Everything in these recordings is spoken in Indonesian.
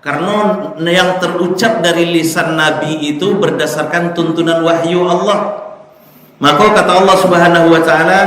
Karena yang terucap dari lisan Nabi itu berdasarkan tuntunan wahyu Allah. Maka kata Allah Subhanahu wa taala,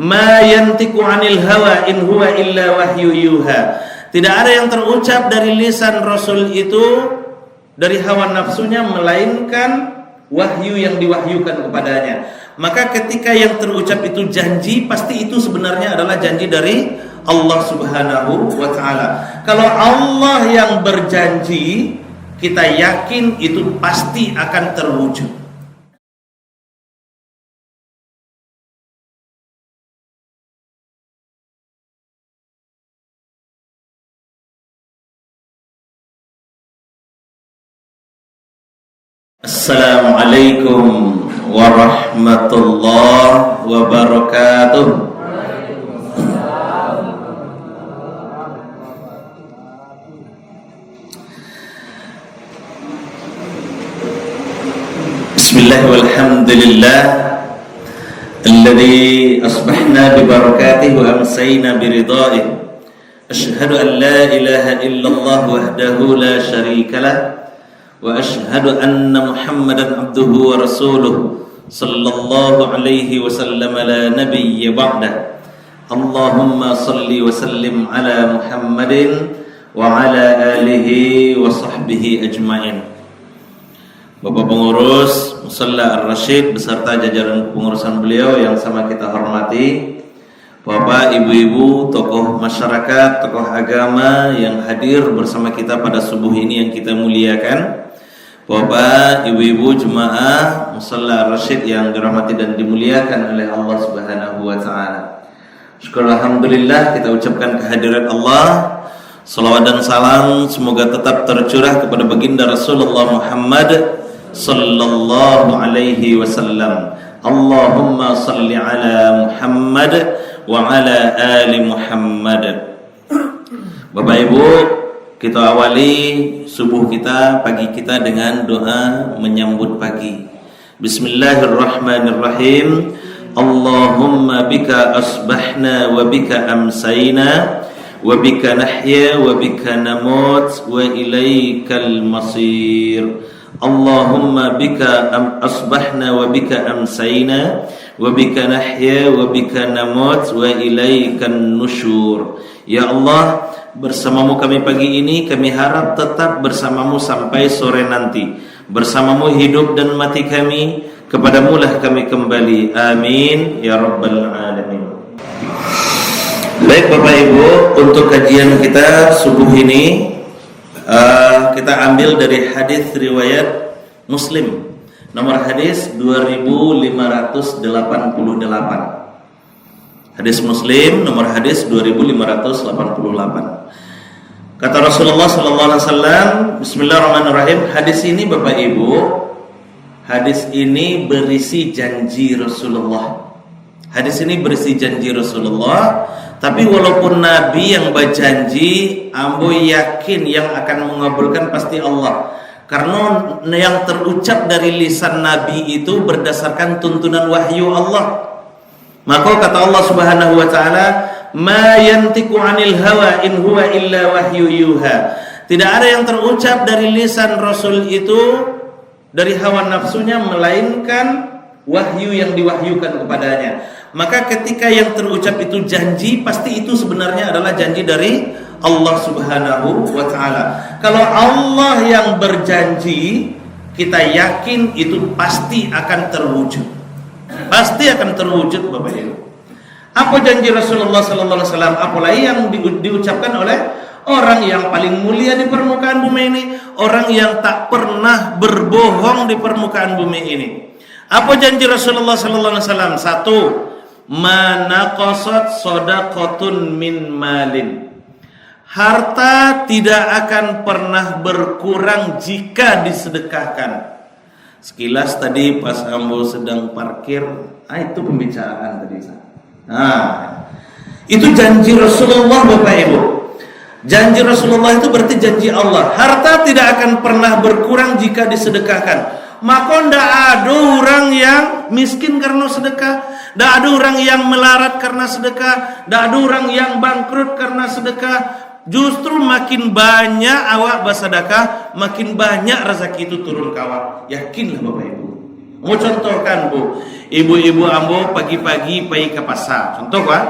"Ma yantiqu 'anil hawa in huwa illa wahyu yuha." Tidak ada yang terucap dari lisan Rasul itu dari hawa nafsunya melainkan wahyu yang diwahyukan kepadanya. Maka ketika yang terucap itu janji, pasti itu sebenarnya adalah janji dari Allah Subhanahu wa taala. Kalau Allah yang berjanji, kita yakin itu pasti akan terwujud. Assalamualaikum warahmatullahi wabarakatuh. Bismillah walhamdulillah alladzi asbahna bi barakatihi wa amsayna bi ridaihi. Asyhadu an la ilaha illallah wahdahu la syarika lah wa asyhadu anna Muhammadan abduhu wa rasuluh sallallahu alaihi wasallam la nabiyya ba'dah. Allahumma salli wa sallim ala Muhammadin wa ala alihi wa sahbihi ajma'in. Bapak pengurus Musalla Ar-Rasyid beserta jajaran pengurusan beliau yang sama kita hormati, Bapak, Ibu-ibu, tokoh masyarakat, tokoh agama yang hadir bersama kita pada subuh ini yang kita muliakan, Bapak, Ibu-ibu jemaah Musalla Ar-Rasyid yang dirahmati dan dimuliakan oleh Allah Subhanahu wa taala. Syukur alhamdulillah kita ucapkan kehadiran Allah. Salawat dan salam semoga tetap tercurah kepada baginda Rasulullah Muhammad sallallahu alaihi wasallam. Allahumma salli ala Muhammad wa ala ali Muhammad. Bapak Ibu, kita awali subuh kita, pagi kita dengan doa menyambut pagi. Bismillahirrahmanirrahim. Allahumma bika asbahna wa bika amsayna wa bika nahya wa bika namut wa ilaikal masir. Allahumma bika asbahna wa bika amsayna wa bika nahya wa bika namut wa ilaikan nusyur. Ya Allah, bersamamu kami pagi ini, kami harap tetap bersamamu sampai sore nanti. Bersamamu hidup dan mati kami, kepadamu lah kami kembali. Amin ya rabbal alamin. Baik Bapak Ibu, untuk kajian kita subuh ini kita ambil dari hadis riwayat Muslim, nomor hadis 2588. Hadis Muslim nomor hadis 2588. Kata Rasulullah sallallahu alaihi wasallam, bismillahirrahmanirrahim. Hadis ini Bapak Ibu, hadis ini berisi janji Rasulullah. Hadis ini berisi janji Rasulullah, tapi walaupun Nabi yang berjanji, ambo yakin yang akan mengabulkan pasti Allah. Karena yang terucap dari lisan Nabi itu berdasarkan tuntunan wahyu Allah. Maka kata Allah Subhanahu wa taala, "Ma yantiqu 'anil hawa in huwa illa wahyu yuha." Tidak ada yang terucap dari lisan Rasul itu dari hawa nafsunya melainkan wahyu yang diwahyukan kepadanya. Maka ketika yang terucap itu janji, pasti itu sebenarnya adalah janji dari Allah Subhanahu wa taala. Kalau Allah yang berjanji, kita yakin itu pasti akan terwujud. Pasti akan terwujud Bapak Ibu. Apa janji Rasulullah sallallahu alaihi wasallam? Apalagi yang diucapkan oleh orang yang paling mulia di permukaan bumi ini, orang yang tak pernah berbohong di permukaan bumi ini. Apa janji Rasulullah sallallahu alaihi wasallam? Satu, manaqasat shadaqatun min malin. Harta tidak akan pernah berkurang jika disedekahkan. Sekilas tadi pas ambo sedang parkir, itu pembicaraan tadi. Itu janji Rasulullah Bapak Ibu. Janji Rasulullah itu berarti janji Allah. Harta tidak akan pernah berkurang jika disedekahkan. Maka tidak ada orang yang miskin karena sedekah, tidak ada orang yang melarat karena sedekah, tidak ada orang yang bangkrut karena sedekah. Justru makin banyak awak bersedekah, makin banyak rezeki itu turun ke awak. Yakinlah Bapak Ibu. Mau contohkan Bu, ibu-ibu ambo pagi-pagi pergi ke pasar. Contoh Pak,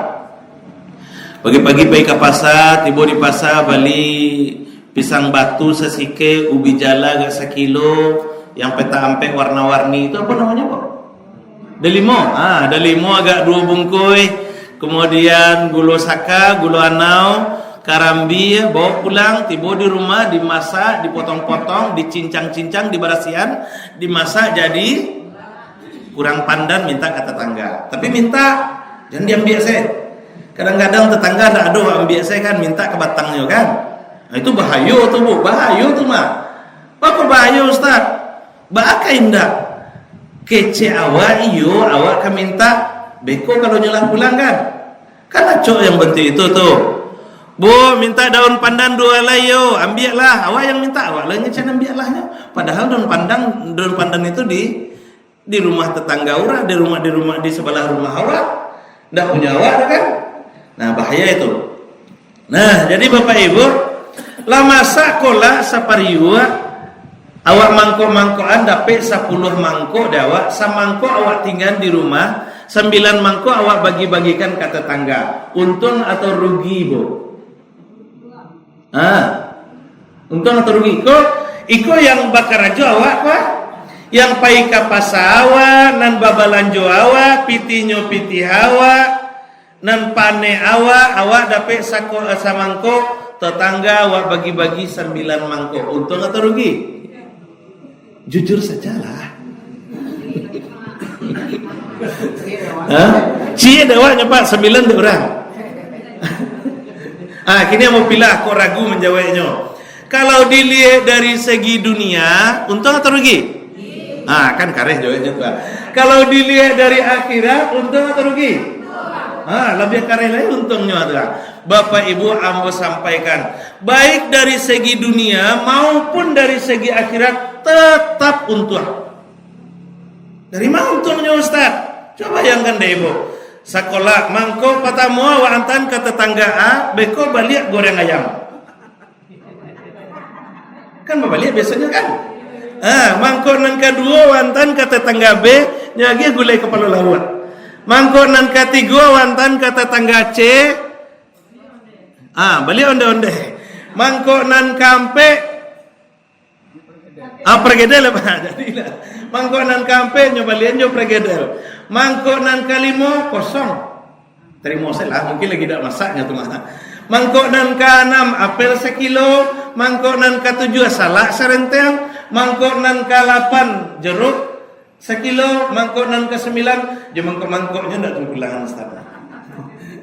pagi-pagi pergi ke pasar, tiba di pasar beli pisang batu sesike, ubi jala gak sekilo, yang peta ampek warna-warni itu apa namanya Pak? Delimo. Delimo agak 2 bungkuy. Kemudian gula saka, gula anau, karambi, bawa pulang, tiba di rumah, dimasak, dipotong-potong, dicincang-cincang, diberasihan, dimasak jadi kurang pandan, minta ke tetangga. Tapi minta, jangan diambil saya. Kadang-kadang tetangga ada aduh ambil saya kan, minta ke batangnya kan. Nah, itu bahaya tuh Bu, bahaya tuh mah. Apa bahaya Ustaz? Bahaka indah. Kece awak iyo, awak ke minta beko kalau nyelah pulang kan. Kan acok yang bentuk itu tuh. Bu, minta daun pandan 2 helai yo, ambil lah. Awak yang minta, awak lah ngecen ambil lahnya. Padahal daun pandan itu di rumah tetangga orang, di rumah di sebelah rumah awak. Ndak punya awak kan? Nah, bahaya itu. Nah, jadi Bapak Ibu, lah masak kola sapariua awak mangkok-mangkokan dapat 10 mangkok dawak, samangkok awak tinggal di rumah, 9 mangkok awak bagi-bagikan ke tetangga. Untung atau rugi, Bu? Untung atau rugi? Iko yang bakar aja awak Pak. Yang pai ka pasawa nan babalanjo awak, pitinyo piti awak, nan pane awak dapat samangkok, tetangga awak bagi-bagi 9 mangkok. Untung atau rugi? Jujur sajalah. Cie dewanya Pak, 9 orang. Kini mau pilih, aku ragu menjawabnya. Kalau dilihat dari segi dunia, untung atau rugi? Kan kareh jawabnya Pak. Kalau dilihat dari akhirat, untung atau rugi? Lebih kareh lagi untungnya adalah Bapak Ibu ambo sampaikan, baik dari segi dunia maupun dari segi akhirat tetap untung. Dari mana untungnya Ustaz? Coba bayangkan deh Ibu. Sekolah mangko patamu wantan ke tetangga A, beko balik goreng ayam. Kan balik biasanya kan? Mangko nan kedua wantan ke tetangga B, nyagi gulai kepala laut. Mangko nan ketiga wantan ke tetangga C, balik onde-onde. Mangko nan kampe, pergedel Pak. Jadilah. Mangko nan kampe nyobalian jo pergedel. Mangko nan kalimo kosong. Terima lah, mungkin lagi tidak masaknya tuh mah. Mangko nan ke-6 apel 1 kilo, mangko nan ke-7 salak serenteng, mangko nan ke-8 jeruk 1 kilo, mangko nan ke-9 je mangkok-mangkoknya ndak terpulang Ustaz.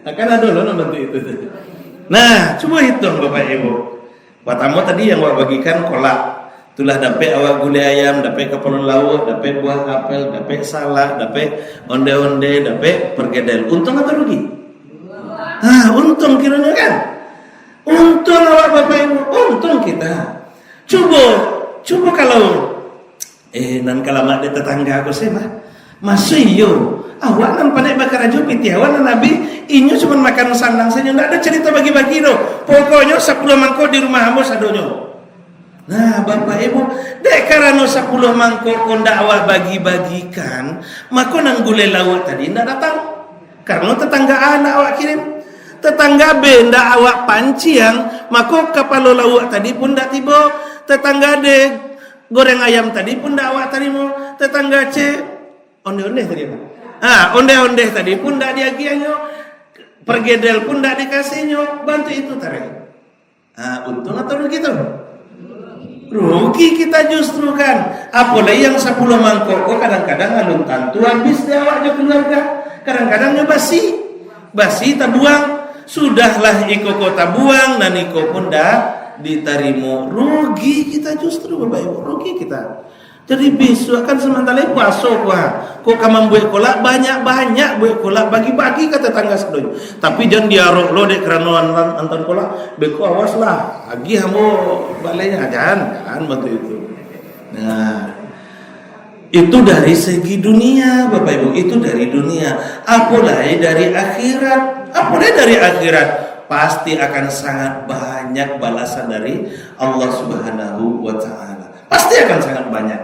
Akan ada loh bantu itu. Nah, coba hitung Bapak Ibu. Pertama tadi yang awak bagikan kolak. Itulah dapat awak gulai ayam, dapat kepala laut, dapat buah apel, dapat salak, dapat onde-onde, dapat pergedel. Untung atau rugi? Untung kiranya kan? Untung awak Bapak Ibu, untung kita. Coba kalau nan kalamat di tetangga aku sih mah. Masih yo. Awak nan pandai bakar aja piti awak nan Nabi inyo cuma makan sandang saja, enggak ada cerita bagi-bagi do. Pokoknya 10 mangkok di rumah kamu sadonyo. Nah, Bapak Ibu, dek karena 10 mangkok kondak awak bagi-bagikan, maka nang gulai laut tadi ndak datang. Karena tetangga anak awak kirim. Tetangga B ndak awak panciang, maka kapal laut tadi pun ndak tiba. Tetangga D goreng ayam tadi pun ndak awak terima. Tetangga C onde-onde tadi apa? Onde-onde tadi pun ndak diagiannya. Pergedel pun ndak dikasihnya. Bantu itu tarik. Untung atau begitu? Rugi kita justru kan. Apalagi yang 10 mangkok kadang-kadang alun tantu habis di awaknya keluarga. Kadang-kadang basi tabuang. Sudahlah iko kota buang dan iko pun dah diterima. Rugi kita justru Bapak Ibu, rugi kita. Jadi besok kan sementara puasa kok kamu buat kolak banyak buat kolak bagi-bagi ke tetangga sedoyo. Tapi jangan diarok lo dek kerana antar kolak beko awas lah. Agi kamu balainya jangan betul itu. Nah, itu dari segi dunia Bapak Ibu, itu dari dunia. Apalagi dari akhirat, pasti akan sangat banyak banyak balasan dari Allah Subhanahu wa taala. Pasti akan sangat banyak.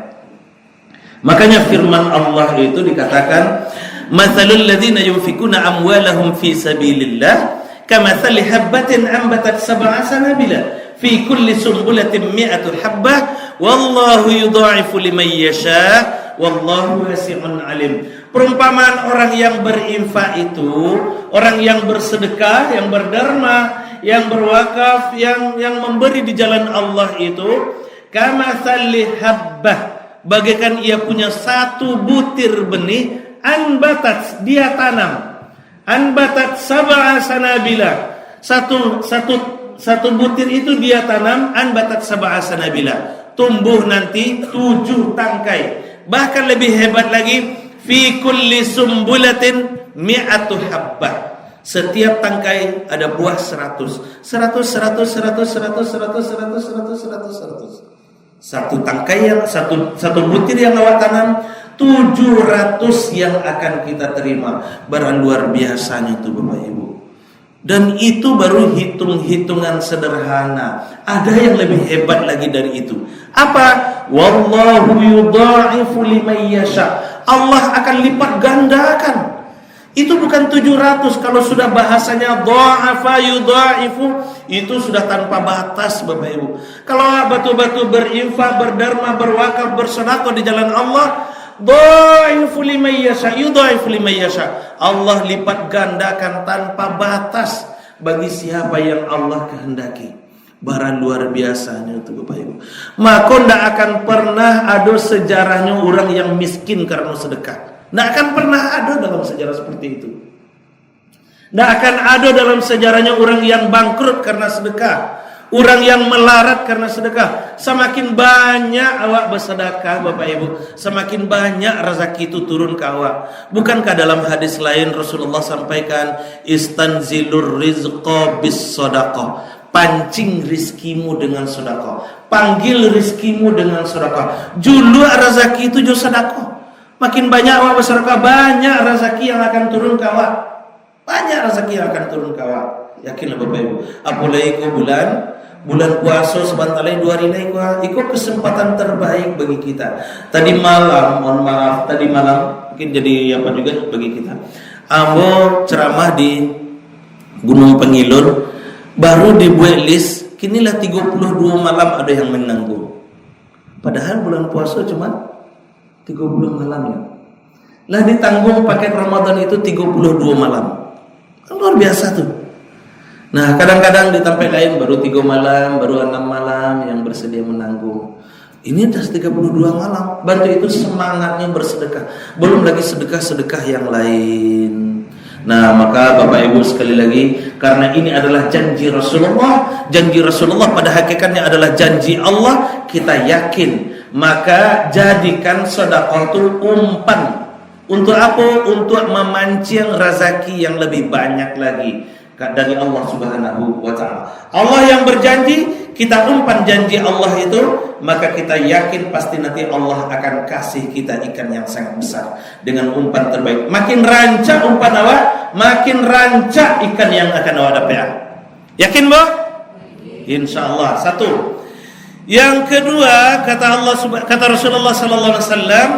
Makanya firman Allah itu dikatakan, "Matsalul ladzina yunfikuna amwalahum fi sabilillah kamatsali habbatin ambatat sab'a sanabila fi kulli sumbulatin mi'atu habbah wallahu yudha'ifu liman yasha wallahu wasi'un alim." Perumpamaan orang yang berinfak itu, orang yang bersedekah, yang berderma, yang berwakaf, yang memberi di jalan Allah itu, kamatsali habbah, bagaikan ia punya satu butir benih, anbatat, dia tanam, anbatat sab'a sanabila, satu butir itu dia tanam, anbatat sab'a sanabila, tumbuh nanti 7 tangkai. Bahkan lebih hebat lagi, fi kulli sumbulatin mi'atu habbah, setiap tangkai ada buah 100. Satu tangkai yang satu butir yang awak tanam, 700 yang akan kita terima. Barang luar biasanya itu Bapak Ibu. Dan itu baru hitung-hitungan sederhana. Ada yang lebih hebat lagi dari itu. Apa? Wallahu yudha'ifu liman yasha. Allah akan lipat gandakan. Itu bukan 700. Kalau sudah bahasanya dha'afa yudha'ifu, itu sudah tanpa batas Bapak Ibu. Kalau batu-batu berinfak, berderma, berwakaf, bersedekah di jalan Allah, dha'ifu liman yasha, yudha'ifu liman yasha. Allah lipat gandakan tanpa batas bagi siapa yang Allah kehendaki. Barang luar biasanya itu Bapak Ibu. Maka tidak akan pernah ada sejarahnya orang yang miskin karena sedekah. Tidak akan pernah ada dalam sejarah seperti itu. Tidak akan ada dalam sejarahnya orang yang bangkrut karena sedekah, orang yang melarat karena sedekah. Semakin banyak awak bersedekah Bapak Ibu, semakin banyak rezeki itu turun ke awak. Bukankah dalam hadis lain Rasulullah sampaikan, istanzilur rizqa bis sadaqah, pancing rizkimu dengan sedekah, panggil rizkimu dengan sedekah. Julu rezeki itu jo sedekah. Makin banyak awak bersedekah, banyak rezeki yang akan turun ke awak. Banyak rezeki yang akan turun ke awak. Yakinlah Bapak Ibu. Apalagi bulan puasa sebentar lagi 2 hari lagi, itu kesempatan terbaik bagi kita. Tadi malam, mohon maaf, tadi malam mungkin jadi apa juga bagi kita. Ambo ceramah di Gunung Pengilur, baru dibuat list, kinilah 32 malam ada yang menanggung. Padahal bulan puasa cuma 30 malam ya. Lah ditanggung paket Ramadan itu 32 malam. Luar biasa tuh. Nah, kadang-kadang di tempat lain baru 3 malam, baru 6 malam yang bersedia menanggung. Ini udah 32 malam. Bantu itu semangatnya bersedekah. Belum lagi sedekah-sedekah yang lain. Nah, maka Bapak Ibu sekali lagi, karena ini adalah janji Rasulullah. Janji Rasulullah pada hakikatnya adalah janji Allah. Kita yakin. Maka jadikan sedekah itu umpan. Untuk apa? Untuk memancing rezeki yang lebih banyak lagi dari Allah Subhanahu wa ta'ala. Allah yang berjanji, kita umpan janji Allah itu, maka kita yakin pasti nanti Allah akan kasih kita ikan yang sangat besar dengan umpan terbaik. Makin rancak umpan awak, makin rancak ikan yang akan awak dapat. Yakin, Bu? Insyaallah. Satu. Yang kedua, kata Rasulullah sallallahu alaihi wasallam,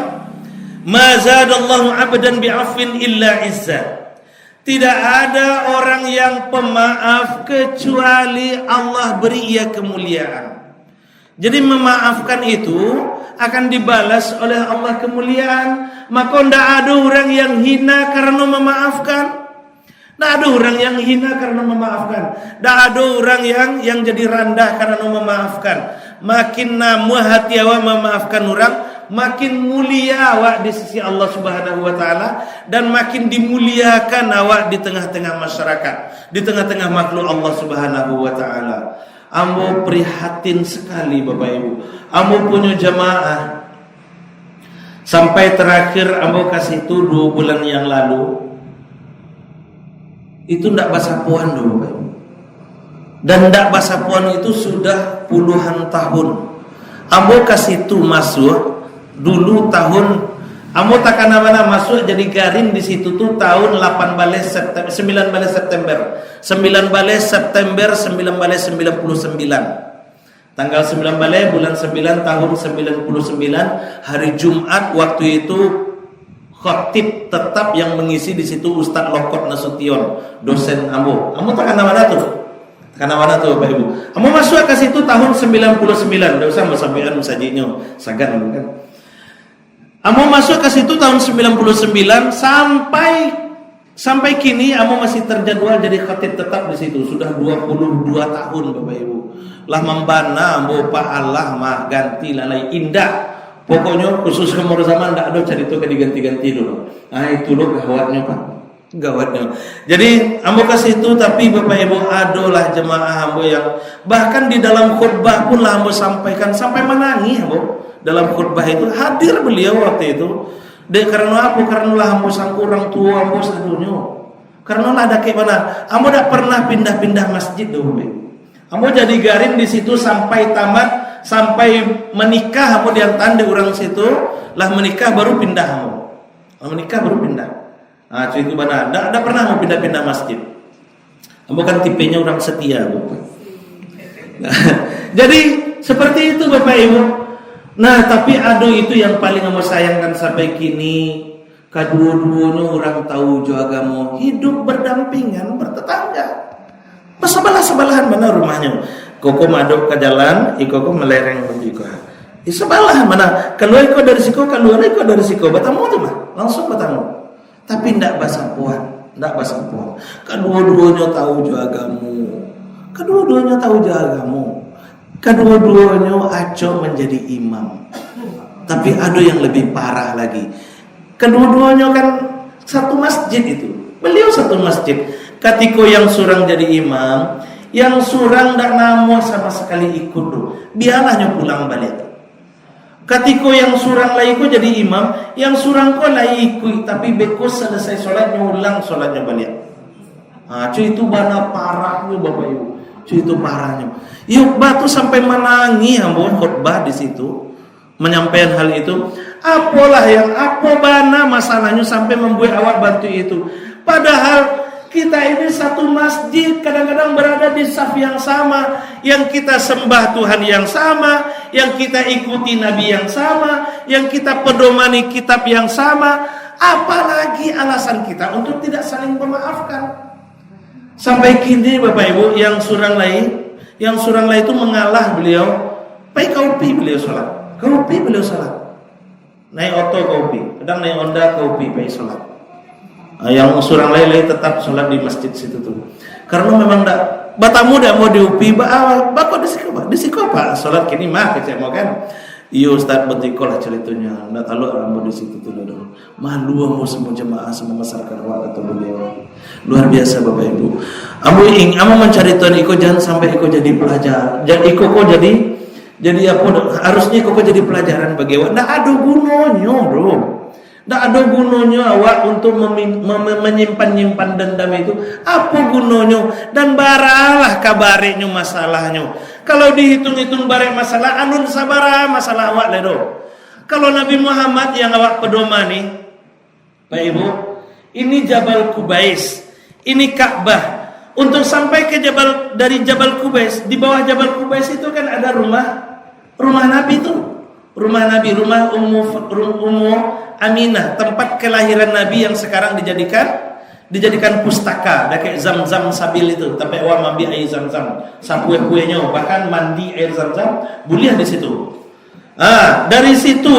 "Ma zadallahu 'abdan bi'afwin illa 'izza." Tidak ada orang yang pemaaf kecuali Allah beri ia kemuliaan. Jadi memaafkan itu akan dibalas oleh Allah kemuliaan. Maka tidak ada orang yang hina karena memaafkan. Tidak ada orang yang hina karena memaafkan. Tidak ada orang yang jadi rendah karena memaafkan. Makin namu hati awak memaafkan orang, makin mulia awak di sisi Allah Subhanahu wa ta'ala, dan makin dimuliakan awak di tengah-tengah masyarakat, di tengah-tengah makhluk Allah Subhanahu wa ta'ala. Ambo prihatin sekali Bapak Ibu. Ambo punya jamaah sampai terakhir ambo kasih itu 2 bulan yang lalu, itu ndak basapuan loh Bapak Ibu. Dan ndak basapuan itu sudah puluhan tahun. Ambo kasih itu masuk dulu tahun Amo takana mana masuk jadi garing di situ tuh tahun 8 bales September 9 bales September 9 bales September 9 bales 99 tanggal 9 bales bulan 9 tahun 99 hari Jumat. Waktu itu khatib tetap yang mengisi di situ Ustadz Lokot Nasution, dosen Amo takana mana tuh? Karena mana tuh Bapak Ibu? Amo masuk ke situ tahun 99. Enggak usah sampean musajinya, sagan kan. Amo masuk ke situ tahun 99 sampai kini Amo masih terjadwal jadi khatib tetap di situ. Sudah 22 tahun Bapak Ibu. Lah membana Amo Pak Allah mah ganti lalai indah. Pokoknya khusus umur zaman ndak ada cerita ke diganti-ganti dulu. Nah itu loh gawatnya Pak. Gawatnya. Jadi ambo ke situ tapi Bapak Ibu adolah jemaah ambo yang bahkan di dalam khutbah pun lah ambo sampaikan sampai menangis ambo. Dalam khutbah itu hadir beliau waktu itu. Karena apa? Karena lah ambo sang orang tua ambo sadunya. Karena lah ada kayak mana? Ambo dak pernah pindah-pindah masjid doh. Ambo jadi garing di situ sampai tamat, sampai menikah ambo diantar di orang situ, lah menikah baru pindah ambo. Menikah baru pindah. Nah, itu mana? Tidak pernah mau pindah-pindah masjid. Ambo kan tipenya orang setia, Bapak. Nah, jadi seperti itu Bapak Ibu. Nah, tapi aduh itu yang paling ambo sayangkan sampai kini. Kedua-duanya orang tahu jo agama, hidup berdampingan, bertetangga. Sebelah-sebelahan mana rumahnya. Koko madok ke jalan, ikoko melereng juga. Di sebelah mana? Keluar iko dari siko, keluar iko dari siko. Batamu tuh mah, langsung batamu. Tapi ndak bahasa puan. Kedua-duanya tahu jagamu. Kedua-duanya aco menjadi imam. Tapi ada yang lebih parah lagi. Kedua-duanya kan satu masjid itu. Beliau satu masjid. Ketika yang surang jadi imam, yang surang ndak namo sama sekali ikut tuh. Biarlah pulang balik. Ketika yang surang laiku jadi imam, yang surang ko laiku tapi beko selesai sholatnya ulang sholatnya balik. Nah, cuy itu bana parahnya Bapak Ibu. Cuy itu parahnya. Yuk batu sampai menangis ambon khutbah di situ menyampaikan hal itu. Apalah yang apa bana masalahnya sampai membuat awak bantu itu. Padahal kita ini satu masjid, kadang-kadang berada di saf yang sama, yang kita sembah Tuhan yang sama, yang kita ikuti Nabi yang sama, yang kita pedomani kitab yang sama. Apalagi alasan kita untuk tidak saling memaafkan. Sampai kini Bapak Ibu, yang surang lain itu mengalah beliau. Pai kaupi beliau sholat. Naik oto kaupi, kadang naik onda kaupi pai sholat. Yang surang lain tetap sholat di masjid situ tuh. Karena memang dak batamu dak mau diupi bako di siko Pak sholat kini mah kecemo kan. Iyo Ustaz betiko lah ceritanya. Ndak tahu ambo di situ tuh dulu. Malu ambo semua jemaah semua masyarakat awak atau beliau. Luar biasa Bapak Ibu. Ambo mencari Tuhan iko jangan sampai iko jadi pelajar. Jadi iko kok jadi apa harusnya iko kok jadi pelajaran bagi awak. Ndak ada gunanya, Bro. Tidak ada gunanya awak untuk menyimpan dendam itu. Apa gunanya? Dan baralah kabarnya masalahnya. Kalau dihitung-hitung bareng masalah, anun sabara masalah awak ledo. Kalau Nabi Muhammad yang awak pedomani, Pak Ibu, ini Jabal Qubais, ini Ka'bah. Untuk sampai ke dari Jabal Qubais, di bawah Jabal Qubais itu kan ada rumah Nabi itu. Rumah Ummu Aminah, tempat kelahiran Nabi yang sekarang dijadikan pustaka, ada kayak Zam-Zam sabil itu, tapi awak mambi air Zam-Zam, sapue-kuenya, bahkan mandi air Zam-Zam, boleh di situ. Dari situ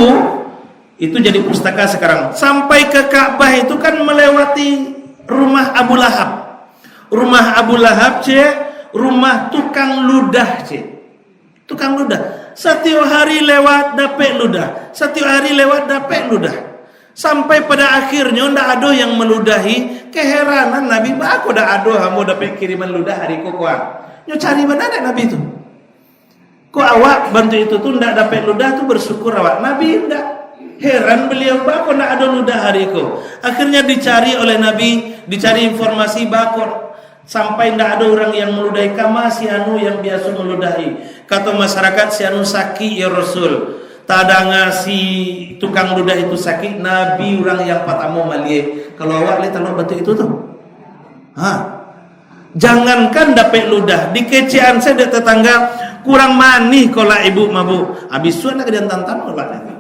itu jadi pustaka sekarang. Sampai ke Ka'bah itu kan melewati rumah Abu Lahab. Rumah Abu Lahab rumah tukang ludah tukang ludah. Setiap hari lewat dapet ludah. Sampai pada akhirnya ndak ada yang meludahi. Keheranan Nabi, aku dak ada kamu dapat kiriman ludah hari kok. Nyo cari mana Nabi itu? Kok awak bantu itu tuh ndak dapat ludah tuh bersyukur awak. Nabi ndak. Heran beliau, aku ndak ada ludah hari kok. Akhirnya dicari oleh Nabi, dicari informasi bakor. Sampai tidak ada orang yang meludahi kama si anu yang biasa meludahi. Kata masyarakat si anu saki ya Rasul. tadanga si tukang ludah itu sakit, Nabi orang yang pertama malie kalau awak lihat kalau batu itu tuh. Jangankan dapat ludah, di kecian saya ada tetangga kurang manih kalau ibu mabuk habis suan lagi dan tantan obatnya.